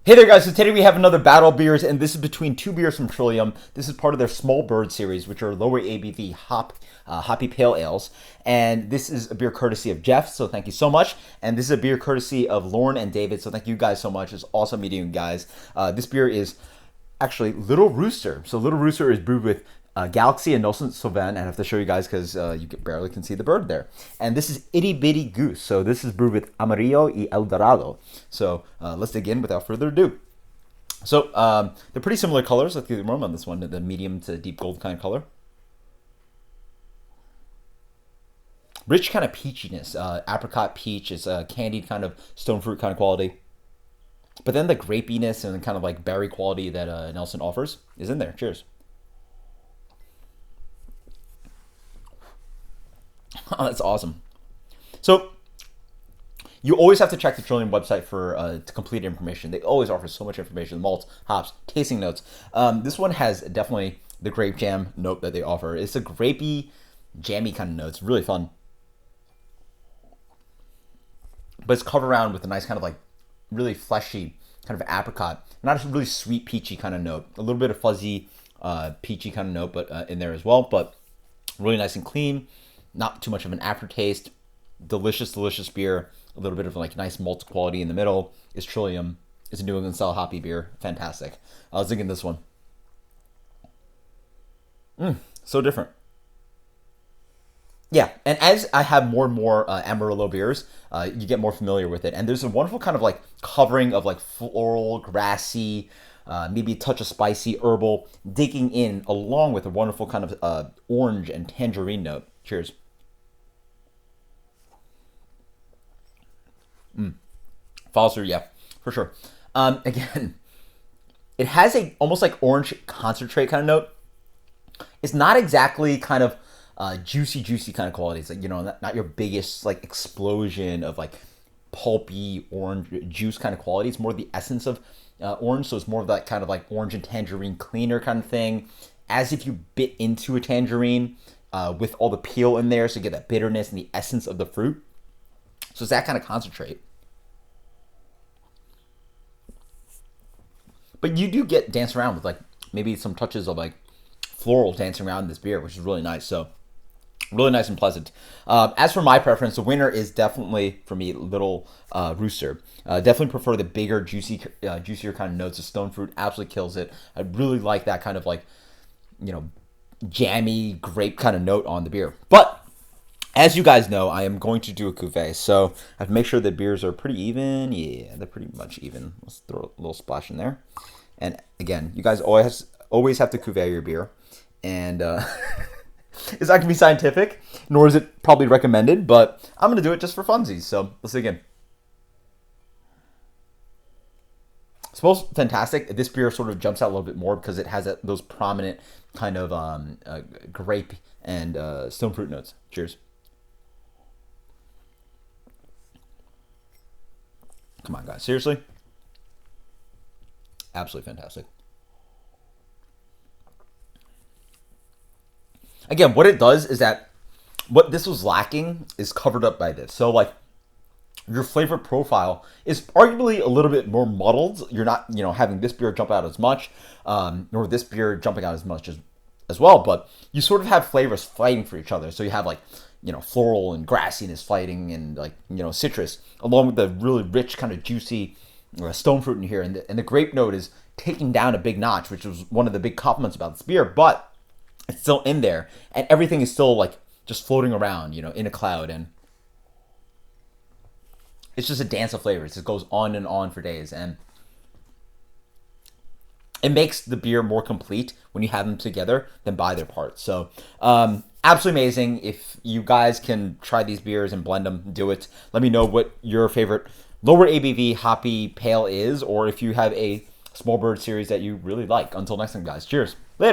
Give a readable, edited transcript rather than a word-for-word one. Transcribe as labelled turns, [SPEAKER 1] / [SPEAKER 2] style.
[SPEAKER 1] Hey there guys, so today we have another battle of beers, and this is between two beers from Trillium. This is part of their small bird series, which are lower ABV hoppy pale ales. And this is a beer courtesy of Geoff, so thank you so much. And this is a beer courtesy of Lauryn and David, so thank you guys so much. It's awesome meeting you guys. This beer is actually Little Rooster. So Little Rooster is brewed with Galaxy and Nelson Sauvin. I have to show you guys because you barely can see the bird there. And this is Itty Bitty Goose. So this is brewed with Amarillo y El Dorado. So let's dig in without further ado. So they're pretty similar colors. Let's get the aroma on this one, the medium to deep gold kind of color. Rich kind of peachiness, apricot peach. It's a candied kind of stone fruit kind of quality. But then the grapiness and kind of like berry quality that Nelson offers is in there. Cheers. Oh, that's awesome. So you always have to check the Trillium website for complete information. They always offer so much information: malts, hops, tasting notes. This one has definitely the grape jam note that they offer. It's a grapey, jammy kind of note. It's really fun, but it's covered around with a nice kind of like really fleshy kind of apricot, not a really sweet peachy kind of note. A little bit of fuzzy peachy kind of note, but in there as well. But really nice and clean. Not too much of an aftertaste. Delicious, delicious beer. A little bit of like nice malt quality in the middle. It's Trillium. It's a New England style hoppy beer. Fantastic. I was thinking this one. So different. Yeah, and as I have more and more Amarillo beers, you get more familiar with it. And there's a wonderful kind of like covering of like floral, grassy, maybe a touch of spicy, herbal, digging in along with a wonderful kind of orange and tangerine note. Cheers. Follows through, yeah, for sure. Again, it has a almost like orange concentrate kind of note. It's not exactly kind of juicy kind of qualities. Like, you know, not your biggest like explosion of like pulpy orange juice kind of quality. It's more the essence of orange, so it's more of that kind of like orange and tangerine cleaner kind of thing. As if you bit into a tangerine with all the peel in there, so you get that bitterness and the essence of the fruit. So it's that kind of concentrate. But you do get dance around with like maybe some touches of like floral dancing around in this beer, which is really nice. So really nice and pleasant. As for my preference, the winner is definitely for me Little Rooster. Definitely prefer the bigger, juicier kind of notes. The stone fruit absolutely kills it. I really like that kind of like, you know, jammy grape kind of note on the beer. But as you guys know, I am going to do a cuvee, so I have to make sure the beers are pretty even. Yeah, they're pretty much even. Let's throw a little splash in there. And again, you guys always have to cuvee your beer. And it's not going to be scientific, nor is it probably recommended, but I'm going to do it just for funsies. So let's dig in. It smells fantastic. This beer sort of jumps out a little bit more because it has those prominent kind of grape and stone fruit notes. Cheers. Come on, guys. Seriously? Absolutely fantastic. Again, what it does is that what this was lacking is covered up by this. So, like, your flavor profile is arguably a little bit more muddled. You're not, you know, having this beer jump out as much, nor this beer jumping out as much as well. But you sort of have flavors fighting for each other. So you have, like, you know, floral and grassiness fighting and, like, you know, citrus, along with the really rich kind of juicy stone fruit in here. And the grape note is taking down a big notch, which was one of the big compliments about this beer. But it's still in there, and everything is still, like, just floating around, you know, in a cloud. And it's just a dance of flavors. It goes on and on for days, and it makes the beer more complete when you have them together than by their parts. So, absolutely amazing. If you guys can try these beers and blend them, do it. Let me know what your favorite lower ABV hoppy pale is, or if you have a small bird series that you really like. Until next time, guys. Cheers. Later.